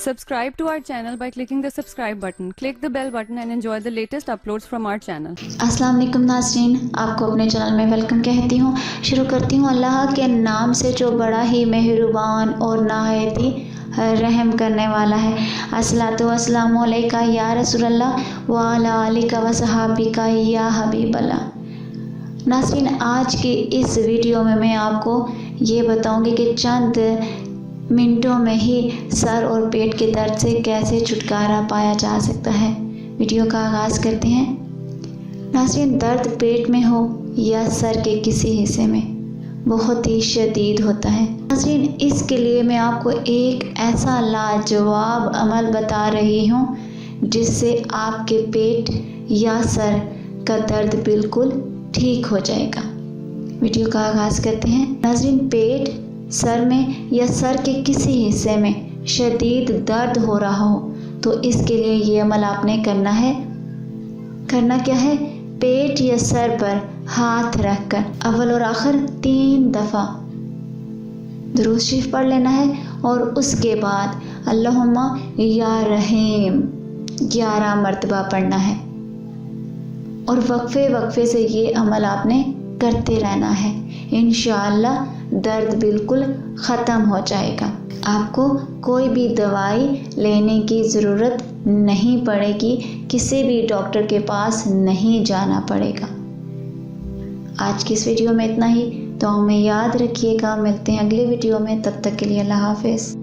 Subscribe to our channel by clicking the subscribe button. Click the bell button and enjoy the latest uploads from our channel. अस्सलाम वालेकुम नाज़रीन, आपको अपने channel में welcome कहती हूँ। शुरू करती हूँ अल्लाह के नाम से जो बड़ा ही मेहरबान और नहायत ही रहम करने वाला है। अस्सलातु वस्सलामु अलैका या रसूलल्लाह व अला आलिका व सहाबिका या हबीबल्लाह। नाज़रीन, आज की इस वीडियो में मैं आपको ये बताऊंगी कि चंद मिनटों में ही सर और पेट के दर्द से कैसे छुटकारा पाया जा सकता है। वीडियो का आगाज़ करते हैं। नाज़रीन, दर्द पेट में हो या सर के किसी हिस्से में बहुत ही शदीद होता है। नाज़रीन, इसके लिए मैं आपको एक ऐसा लाजवाब अमल बता रही हूँ जिससे आपके पेट या सर का दर्द बिल्कुल ठीक हो जाएगा। वीडियो का आगाज़ करते हैं। नाज़रीन, पेट, सर में या सर के किसी हिस्से में शदीद दर्द हो रहा हो तो इसके लिए ये अमल आपने करना है। करना क्या है? पेट या सर पर हाथ रखकर अव्वल और आखिर 3 दफ़ा दुरूद शरीफ पढ़ लेना है और उसके बाद अल्लाहुम्मा या रहीम 11 मरतबा पढ़ना है और वक्फे से ये अमल आपने करते रहना है। इंशाअल्लाह दर्द बिल्कुल ख़त्म हो जाएगा। आपको कोई भी दवाई लेने की ज़रूरत नहीं पड़ेगी, किसी भी डॉक्टर के पास नहीं जाना पड़ेगा। आज की इस वीडियो में इतना ही। तो हमें याद रखिएगा, मिलते हैं अगली वीडियो में। तब तक के लिए अल्लाह हाफ़िज़।